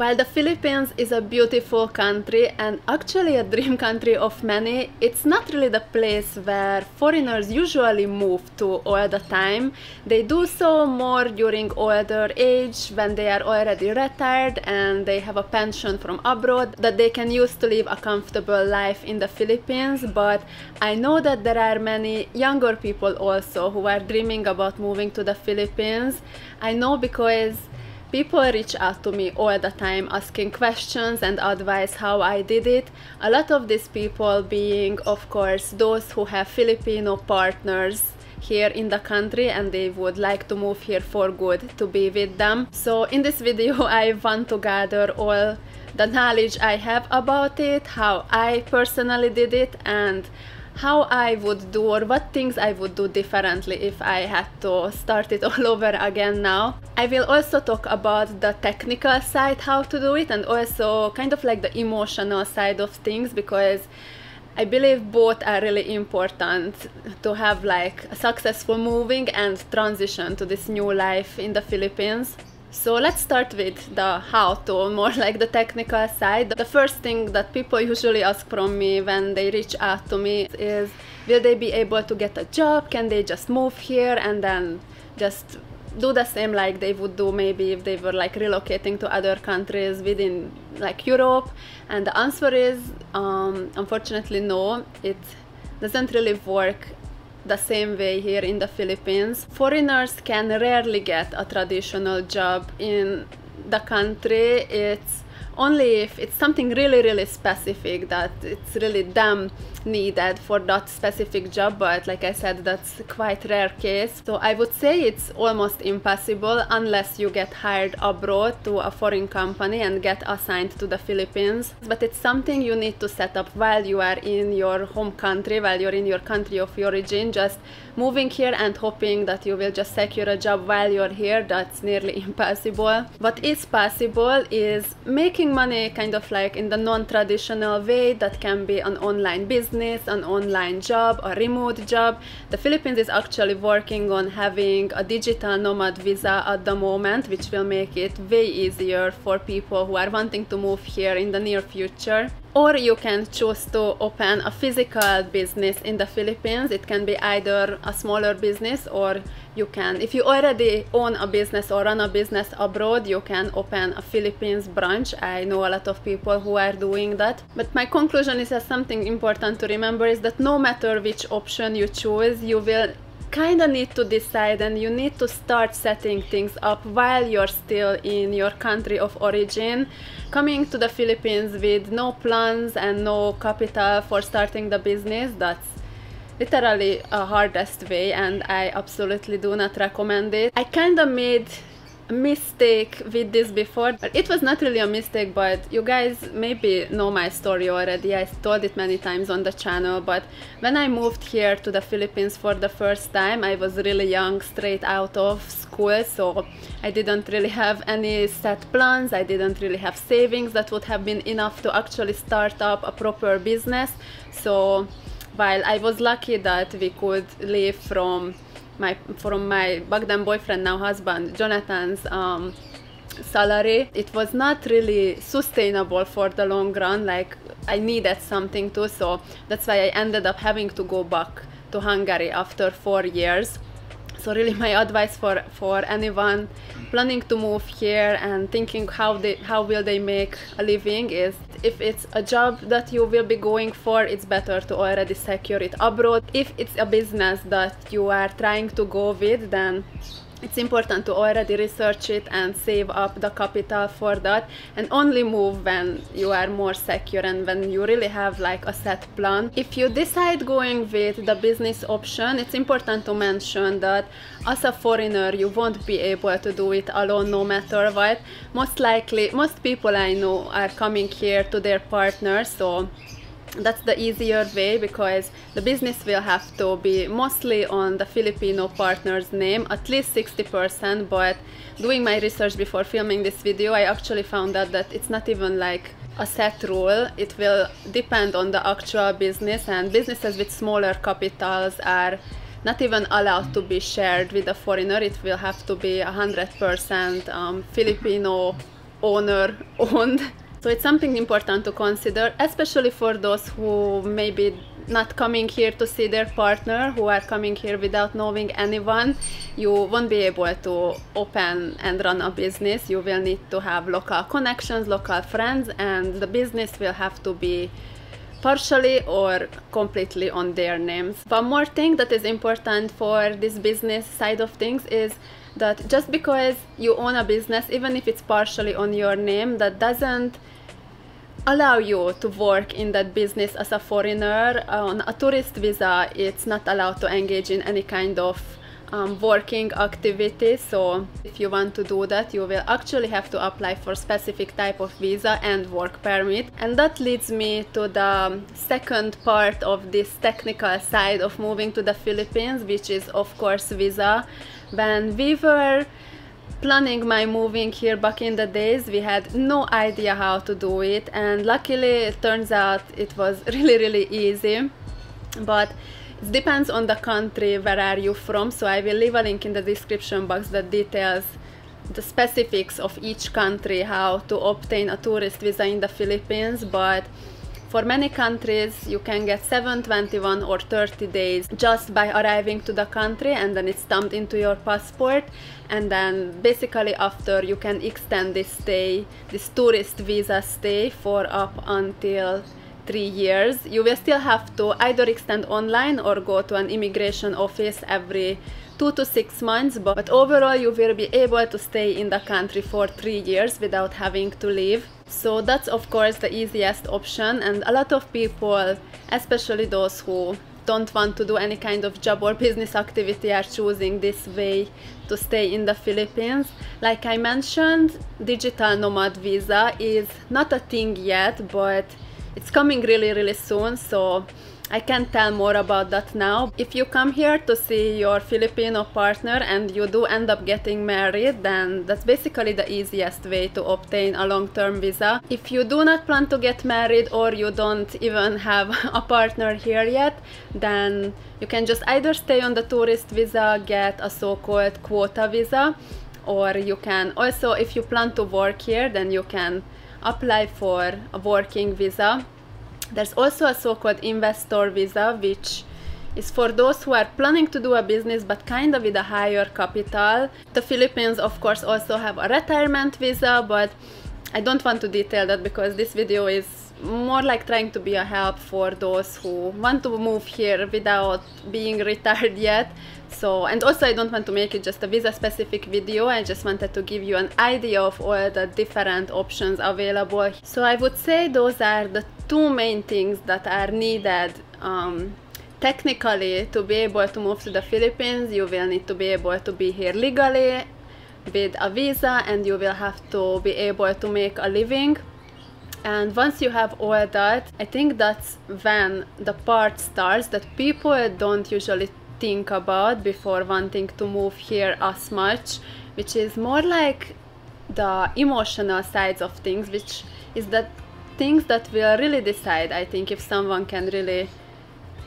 While the Philippines is a beautiful country and actually a dream country of many, it's not really the place where foreigners usually move to all the time. They do so more during older age, when they are already retired and they have a pension from abroad that they can use to live a comfortable life in the Philippines. But I know that there are many younger people also who are dreaming about moving to the Philippines. I know because people reach out to me all the time asking questions and advice how I did it. A lot of these people being, of course, those who have Filipino partners here in the country and they would like to move here for good to be with them. So in this video I want to gather all the knowledge I have about it, how I personally did it, and how I would do or what things I would do differently if I had to start it all over again now. I will also talk about the technical side, how to do it, and also kind of like the emotional side of things, because I believe both are really important to have like a successful moving and transition to this new life in the Philippines. So let's start with the how to, more like the technical side. The first thing that people usually ask from me when they reach out to me is, will they be able to get a job? Can they just move here and then just do the same like they would do maybe if they were like relocating to other countries within like Europe? And the answer is unfortunately no, it doesn't really work the same way here in the Philippines. Foreigners can rarely get a traditional job in the country. It's only if it's something really specific that it's really them needed for that specific job, but like I said, that's quite rare case. So I would say it's almost impossible unless you get hired abroad to a foreign company and get assigned to the Philippines. But it's something you need to set up while you are in your home country, while you're in your country of origin. Just moving here and hoping that you will just secure a job while you're here, that's nearly impossible. What is possible is making money kind of like in the non-traditional way. That can be an online business, an online job, a remote job. The Philippines is actually working on having a digital nomad visa at the moment, which will make it way easier for people who are wanting to move here in the near future. Or you can choose to open a physical business in the Philippines. It can be either a smaller business, or you can, if you already own a business or run a business abroad, you can open a Philippines branch. I know a lot of people who are doing that. But my conclusion is that something important to remember is that no matter which option you choose, you will kind of need to decide and you need to start setting things up while you're still in your country of origin. Coming to the Philippines with no plans and no capital for starting the business, that's literally a hardest way and I absolutely do not recommend it. I kind of made a mistake with this before, but it was not really a mistake, but you guys maybe know my story already. I told it many times on the channel, but when I moved here to the Philippines for the first time, I was really young, straight out of school, so I didn't really have any set plans. I didn't really have savings that would have been enough to actually start up a proper business. So while I was lucky that we could live from my back then boyfriend, now husband, Jonathan's salary, it was not really sustainable for the long run. Like, I needed something too, so that's why I ended up having to go back to Hungary after 4 years. So really my advice for anyone planning to move here and thinking how will they make a living is, if it's a job that you will be going for, it's better to already secure it abroad. If it's a business that you are trying to go with, then it's important to already research it and save up the capital for that, and only move when you are more secure and when you really have like a set plan. If you decide going with the business option, it's important to mention that as a foreigner you won't be able to do it alone no matter what. Most likely, most people I know are coming here to their partner, so that's the easier way, because the business will have to be mostly on the Filipino partner's name, at least 60%, but doing my research before filming this video, I actually found out that it's not even like a set rule. It will depend on the actual business, and businesses with smaller capitals are not even allowed to be shared with a foreigner. It will have to be 100% Filipino owner owned. So it's something important to consider, especially for those who maybe not coming here to see their partner, who are coming here without knowing anyone. You won't be able to open and run a business. You will need to have local connections, local friends, and the business will have to be partially or completely on their names. One more thing that is important for this business side of things is that just because you own a business, even if it's partially on your name, that doesn't allow you to work in that business as a foreigner. On a tourist visa, it's not allowed to engage in any kind of working activity. So if you want to do that, you will actually have to apply for specific type of visa and work permit. And that leads me to the second part of this technical side of moving to the Philippines, which is of course visa. When we were planning my moving here back in the days, we had no idea how to do it, and luckily it turns out it was really easy. But it depends on the country where are you from, so I will leave a link in the description box that details the specifics of each country, how to obtain a tourist visa in the Philippines. But for many countries you can get 7, 21 or 30 days just by arriving to the country, and then it's stamped into your passport, and then basically after you can extend this stay, this tourist visa stay, for up until 3 years. You will still have to either extend online or go to an immigration office every 2 to 6 months, but overall you will be able to stay in the country for 3 years without having to leave. So that's of course the easiest option, and a lot of people, especially those who don't want to do any kind of job or business activity, are choosing this way to stay in the Philippines. Like I mentioned, digital nomad visa is not a thing yet, but it's coming really soon, so I can't tell more about that now. If you come here to see your Filipino partner and you do end up getting married, then that's basically the easiest way to obtain a long-term visa. If you do not plan to get married, or you don't even have a partner here yet, then you can just either stay on the tourist visa, get a so-called quota visa, or you can also, if you plan to work here, then you can apply for a working visa. There's also a so-called investor visa, which is for those who are planning to do a business but kind of with a higher capital. The Philippines of course also have a retirement visa, but I don't want to detail that because this video is more like trying to be a help for those who want to move here without being retired yet. So, and also I don't want to make it just a visa specific video, I just wanted to give you an idea of all the different options available. So I would say those are the two main things that are needed technically to be able to move to the Philippines. You will need to be able to be here legally with a visa, and you will have to be able to make a living. And once you have all that, I think that's when the part starts that people don't usually think about before wanting to move here as much, which is more like the emotional sides of things, which is the things that will really decide, I think, if someone can really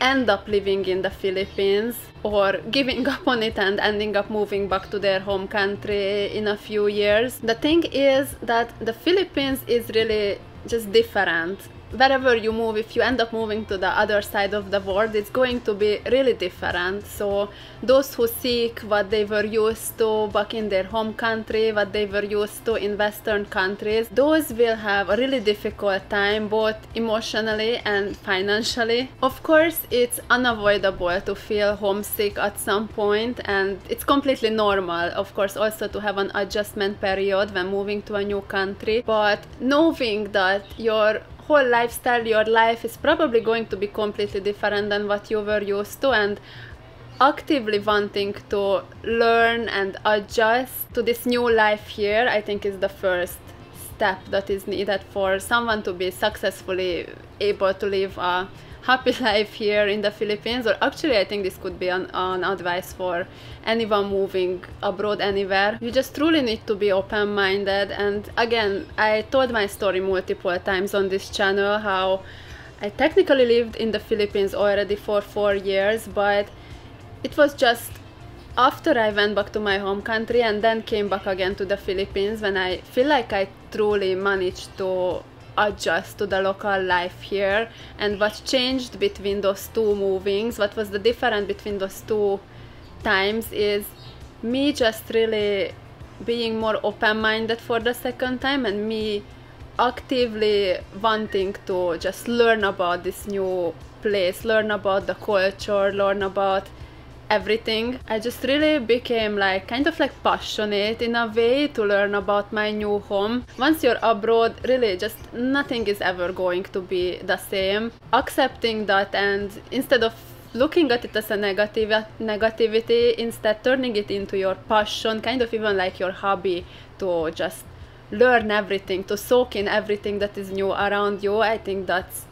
end up living in the Philippines or giving up on it and ending up moving back to their home country in a few years. The thing is that the Philippines is really just different. Wherever you move, if you end up moving to the other side of the world, it's going to be really different. So those who seek what they were used to back in their home country, what they were used to in Western countries, those will have a really difficult time, both emotionally and financially. Of course, it's unavoidable to feel homesick at some point, and it's completely normal, of course, also to have an adjustment period when moving to a new country. But knowing that your whole lifestyle, your life is probably going to be completely different than what you were used to, and actively wanting to learn and adjust to this new life here, I think is the first step that is needed for someone to be successfully able to live a happy life here in the Philippines. Or actually I think this could be an advice for anyone moving abroad anywhere. You just truly need to be open-minded. And again, I told my story multiple times on this channel, how I technically lived in the Philippines already for 4 years, but it was just after I went back to my home country and then came back again to the Philippines when I feel like I truly managed to adjust to the local life here, and what changed between those two movings, what was the difference between those two times, is me just really being more open-minded for the second time, and me actively wanting to just learn about this new place, learn about the culture, learn about everything. I just really became like kind of like passionate in a way to learn about my new home. Once you're abroad, really just nothing is ever going to be the same. Accepting that, and instead of looking at it as a negativity, instead turning it into your passion, kind of even like your hobby, to just learn everything, to soak in everything that is new around you. I think that's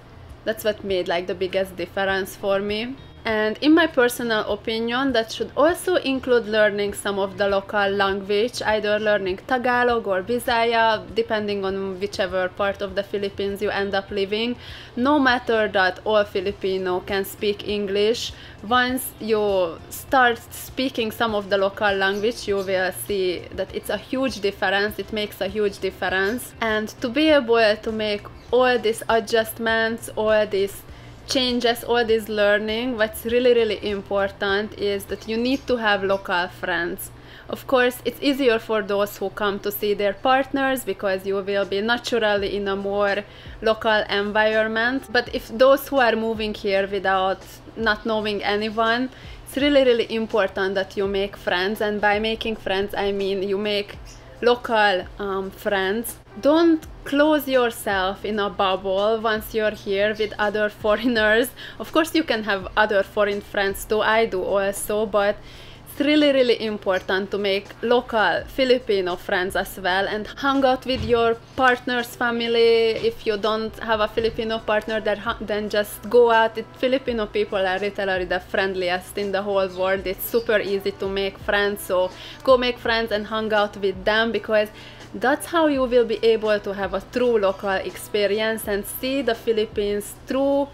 what made like the biggest difference for me. And in my personal opinion, that should also include learning some of the local language, either learning Tagalog or Bisaya, depending on whichever part of the Philippines you end up living. No matter that all Filipino can speak English, once you start speaking some of the local language, you will see that it's a huge difference, it makes a huge difference. And to be able to make all these adjustments, all these changes, all this learning, what's really important is that you need to have local friends. Of course, it's easier for those who come to see their partners because you will be naturally in a more local environment. But if those who are moving here without not knowing anyone, it's really important that you make friends. And by making friends, I mean you make local friends. Don't close yourself in a bubble once you're here with other foreigners. Of course you can have other foreign friends too, I do also, but it's really important to make local Filipino friends as well, and hang out with your partner's family. If you don't have a Filipino partner, then just go out. Filipino people are literally the friendliest in the whole world. It's super easy to make friends, so go make friends and hang out with them, because that's how you will be able to have a true local experience and see the Philippines through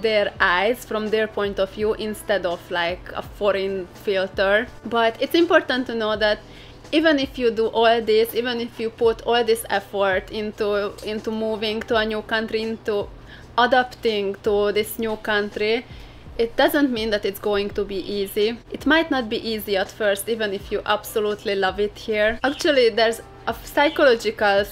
their eyes, from their point of view, instead of like a foreign filter. But it's important to know that even if you do all this, even if you put all this effort into moving to a new country, into adapting to this new country, it doesn't mean that it's going to be easy. It might not be easy at first, even if you absolutely love it here. Actually, there's a psychological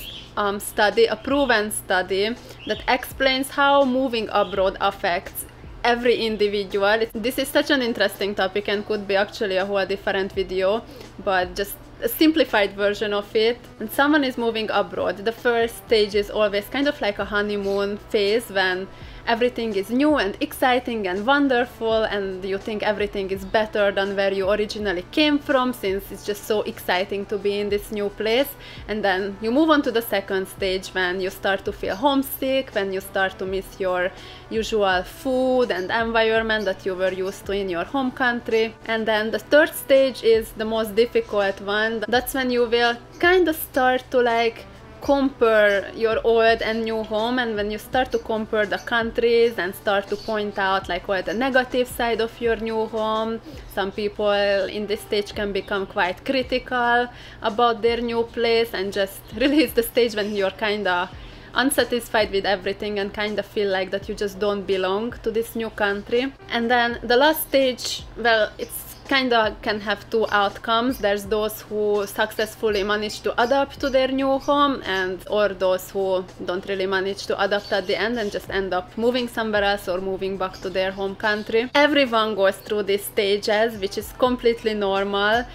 study, a proven study, that explains how moving abroad affects every individual. This is such an interesting topic and could be actually a whole different video, but just a simplified version of it. When someone is moving abroad, the first stage is always kind of like a honeymoon phase, when everything is new and exciting and wonderful, and you think everything is better than where you originally came from, since it's just so exciting to be in this new place. And then you move on to the second stage, when you start to feel homesick, when you start to miss your usual food and environment that you were used to in your home country. And then the third stage is the most difficult one. That's when you will kind of start to like compare your old and new home, and when you start to compare the countries and start to point out like what the negative side of your new home. Some people in this stage can become quite critical about their new place, and just really it's the stage when you're kind of unsatisfied with everything and kind of feel like that you just don't belong to this new country. And then the last stage, well, it's kind of can have two outcomes. There's those who successfully manage to adapt to their new home, or those who don't really manage to adapt at the end and just end up moving somewhere else or moving back to their home country. Everyone goes through these stages, which is completely normal,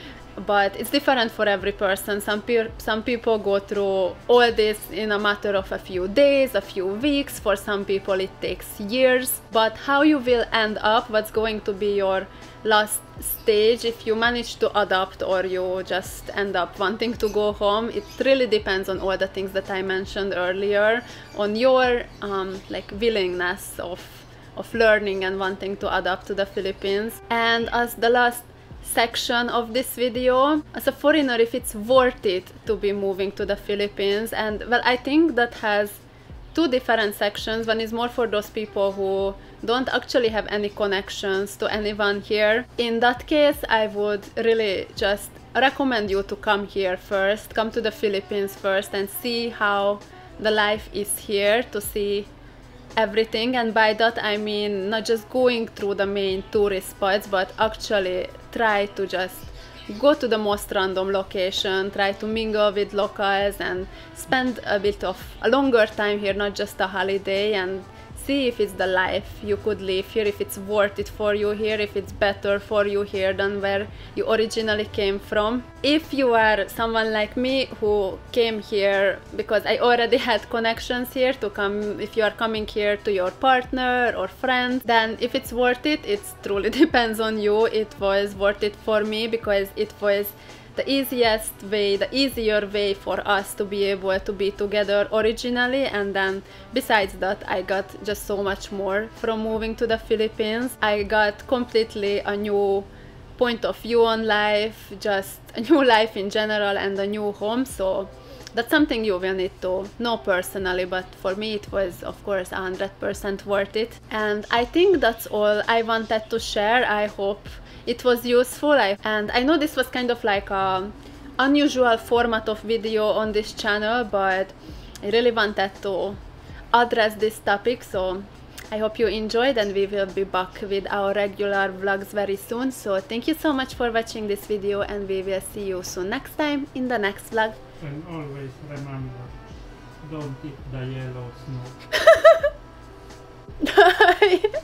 but it's different for every person. Some people go through all this in a matter of a few days, a few weeks. For some people it takes years. But how you will end up, what's going to be your last stage, if you manage to adapt or you just end up wanting to go home, it really depends on all the things that I mentioned earlier, on your like willingness of learning and wanting to adapt to the Philippines. And as the last section of this video, as a foreigner, if it's worth it to be moving to the Philippines. And well, I think that has two different sections. One is more for those people who don't actually have any connections to anyone here. In that case, I would really just recommend you to come here first, come to the Philippines first and see how the life is here, to see everything. And by that I mean not just going through the main tourist spots, but actually try to just go to the most random location, try to mingle with locals and spend a bit of a longer time here, not just a holiday, and see if it's the life you could live here, if it's worth it for you here, if it's better for you here than where you originally came from. If you are someone like me who came here because I already had connections here to come, if you are coming here to your partner or friend, then if it's worth it, it truly depends on you. It was worth it for me because it was the easiest way, the easier way for us to be able to be together originally, and then besides that I got just so much more from moving to the Philippines. I got completely a new point of view on life, just a new life in general and a new home, so that's something you will need to know personally, but for me it was of course 100% worth it. And I think that's all I wanted to share. I hope it was useful, and I know this was kind of like a unusual format of video on this channel, but I really wanted to address this topic, so I hope you enjoyed, and we will be back with our regular vlogs very soon. So thank you so much for watching this video, and we will see you soon next time in the next vlog. And always remember, don't eat the yellow snow. Bye.